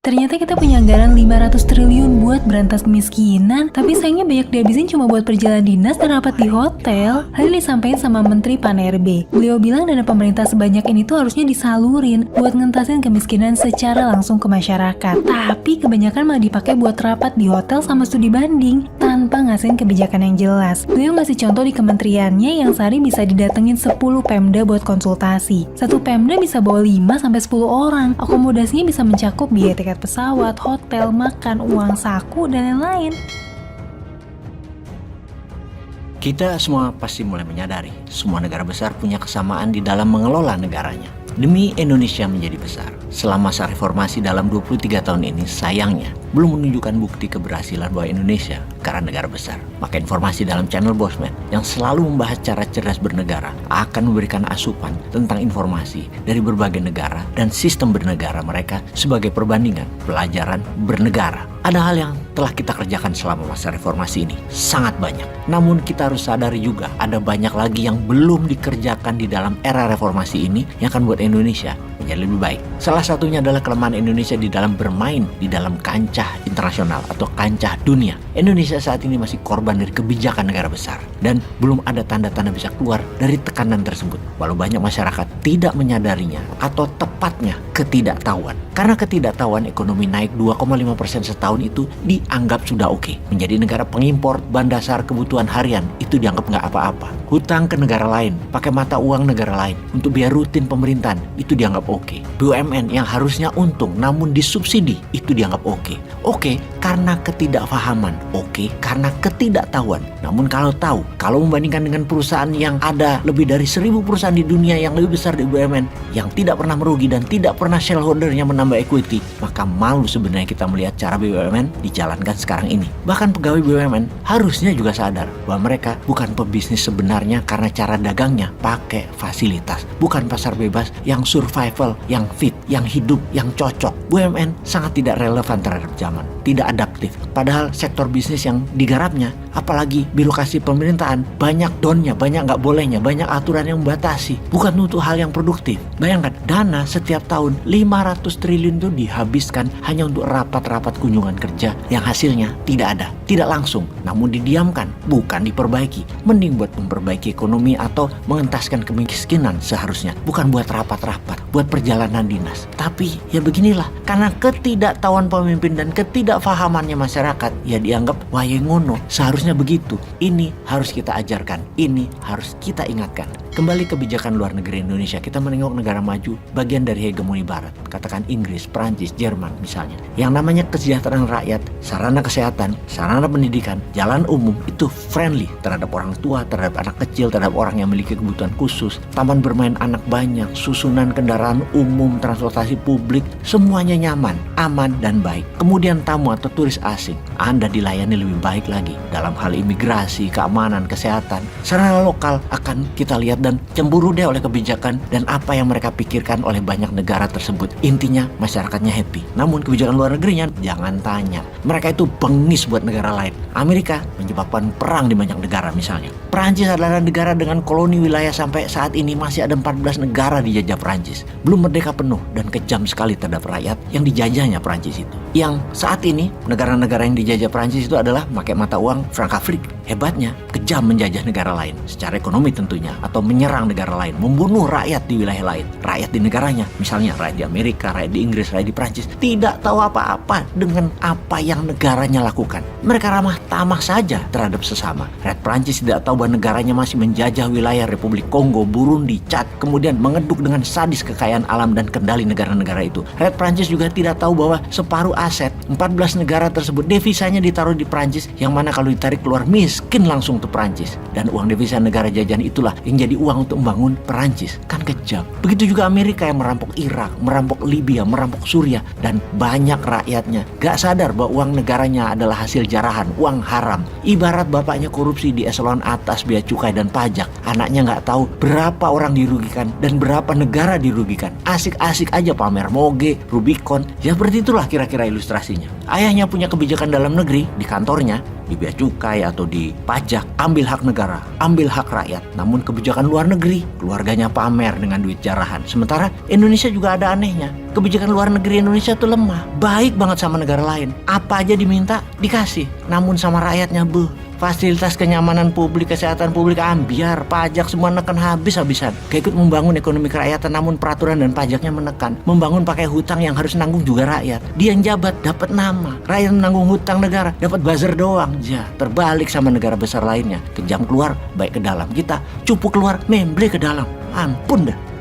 Ternyata kita punya anggaran 500 triliun buat berantas kemiskinan, tapi sayangnya banyak dihabisin cuma buat perjalanan dinas dan rapat di hotel. Hal ini disampaikan sama Menteri Pan-RB. Beliau bilang dana pemerintah sebanyak ini tuh harusnya disalurin buat ngentasin kemiskinan secara langsung ke masyarakat. Tapi kebanyakan malah dipakai buat rapat di hotel sama studi banding, tanpa ngasihin kebijakan yang jelas. Beliau ngasih contoh di kementeriannya yang sehari bisa didatengin 10 Pemda buat konsultasi. Satu Pemda bisa bawa 5-10 orang. Akomodasinya bisa mencakup biaya tiket pesawat, hotel, makan, uang saku, dan lain-lain. Kita semua pasti mulai menyadari, semua negara besar punya kesamaan di dalam mengelola negaranya. Demi Indonesia menjadi besar, selama masa reformasi dalam 23 tahun ini, sayangnya, belum menunjukkan bukti keberhasilan bahwa Indonesia karena negara besar. Maka informasi dalam channel Bosman yang selalu membahas cara cerdas bernegara akan memberikan asupan tentang informasi dari berbagai negara dan sistem bernegara mereka sebagai perbandingan pelajaran bernegara. Ada hal yang telah kita kerjakan selama masa reformasi ini, sangat banyak. Namun kita harus sadari juga ada banyak lagi yang belum dikerjakan di dalam era reformasi ini yang akan buat Indonesia menjadi lebih baik. Salah satunya adalah kelemahan Indonesia di dalam bermain di dalam kancah internasional atau kancah dunia. Indonesia saat ini masih korban dari kebijakan negara besar dan belum ada tanda-tanda bisa keluar dari tekanan tersebut. Walau banyak masyarakat tidak menyadarinya atau tepatnya ketidaktahuan. Karena ketidaktahuan ekonomi naik 2,5% setahun itu dianggap sudah oke. Menjadi negara pengimpor bahan dasar kebutuhan harian itu dianggap nggak apa-apa. Hutang ke negara lain, pakai mata uang negara lain untuk biaya rutin pemerintahan itu dianggap oke. BUMN yang harusnya untung namun disubsidi itu dianggap oke. Oke karena ketidakfahaman, oke karena ketidaktahuan. Namun kalau tahu, kalau membandingkan dengan perusahaan yang ada lebih dari 1000 perusahaan di dunia yang lebih besar di BUMN yang tidak pernah merugi dan tidak pernah shareholdernya menambah equity, maka malu sebenarnya kita melihat cara BUMN dijalankan sekarang ini. Bahkan pegawai BUMN harusnya juga sadar bahwa mereka bukan pebisnis sebenarnya karena cara dagangnya pakai fasilitas, bukan pasar bebas yang survival, yang fit, yang hidup, yang cocok. BUMN sangat tidak relevan terhadap zaman, tidak adaptif. Padahal sektor bisnis yang digarapnya, apalagi birokrasi pemerintahan, banyak donnya, banyak nggak bolehnya, banyak aturan yang membatasi, bukan untuk hal yang produktif. Bayangkan, dana setiap tahun 500 triliun itu dihabiskan hanya untuk rapat-rapat kunjungan kerja yang hasilnya tidak ada, tidak langsung, namun didiamkan, bukan diperbaiki. Mending buat memperbaiki ekonomi atau mengentaskan kemiskinan seharusnya, bukan buat rapat-rapat, buat perjalanan dinas. Tapi ya beginilah, karena ketidaktahuan pemimpin dan ketidakfahamannya masyarakat, ya dianggap wae ngono, seharusnya begitu. Ini harus kita ajarkan, ini harus kita ingatkan. Kembali kebijakan luar negeri Indonesia, kita menengok negara maju bagian dari hegemoni barat, katakan Inggris, Prancis, Jerman misalnya. Yang namanya kesejahteraan rakyat, sarana kesehatan, sarana pendidikan, jalan umum itu friendly terhadap orang tua, terhadap anak kecil, terhadap orang yang memiliki kebutuhan khusus, taman bermain anak banyak, susunan kendaraan umum, transportasi publik, semuanya nyaman, aman dan baik. Kemudian tamu atau turis asing, Anda dilayani lebih baik lagi dalam hal imigrasi, keamanan, kesehatan. Sarana lokal akan kita lihat dan cemburu deh oleh kebijakan dan apa yang mereka pikirkan oleh banyak negara tersebut. Intinya masyarakatnya happy. Namun kebijakan luar negerinya jangan tanya. Mereka itu bengis buat negara lain. Amerika menyebabkan perang di banyak negara misalnya. Perancis adalah negara dengan koloni wilayah sampai saat ini masih ada 14 negara dijajah Perancis. Belum merdeka penuh dan kejam sekali terhadap rakyat yang dijajahnya Perancis itu. Yang saat ini negara-negara yang dijajah Perancis itu adalah pakai mata uang franc Afrique. Hebatnya, kejam menjajah negara lain secara ekonomi tentunya, atau menyerang negara lain, membunuh rakyat di wilayah lain, rakyat di negaranya, misalnya rakyat di Amerika, rakyat di Inggris, rakyat di Prancis, tidak tahu apa-apa dengan apa yang negaranya lakukan. Mereka ramah tamah saja terhadap sesama. Rakyat Prancis tidak tahu bahwa negaranya masih menjajah wilayah Republik Kongo, Burundi, Chad, kemudian mengeduk dengan sadis kekayaan alam dan kendali negara-negara itu. Rakyat Prancis juga tidak tahu bahwa separuh aset 14 negara tersebut devisanya ditaruh di Prancis, yang mana kalau ditarik keluar miskin langsung ke Prancis. Dan uang devisa negara jajahan itulah yang jadi uang untuk membangun Perancis. Kan kejam. Begitu juga Amerika yang merampok Irak, merampok Libya, merampok Suriah, dan banyak rakyatnya gak sadar bahwa uang negaranya adalah hasil jarahan, uang haram. Ibarat bapaknya korupsi di eselon atas bea cukai dan pajak, anaknya gak tahu berapa orang dirugikan dan berapa negara dirugikan. Asik-asik aja pamer moge, Rubicon. Ya seperti itulah kira-kira ilustrasinya. Ayahnya punya kebijakan dalam negeri di kantornya, di bea cukai atau di pajak, ambil hak negara, ambil hak rakyat. Namun kebijakan luar negeri, keluarganya pamer dengan duit jarahan. Sementara Indonesia juga ada anehnya. kebijakan luar negeri Indonesia tuh lemah. Baik banget sama negara lain. Apa aja diminta, dikasih. Namun sama rakyatnya, fasilitas kenyamanan publik, kesehatan publik ambiar, pajak semua neken habis-habisan. Kayak ikut membangun ekonomi kerakyatan namun peraturan dan pajaknya menekan. Membangun pakai hutang yang harus nanggung juga rakyat. Dia yang jabat dapat nama, rakyat menanggung hutang negara dapat buzzer doang. Ya, terbalik sama negara besar lainnya. Kejam keluar, baik ke dalam. Kita cupu keluar, memble ke dalam. Ampun dah.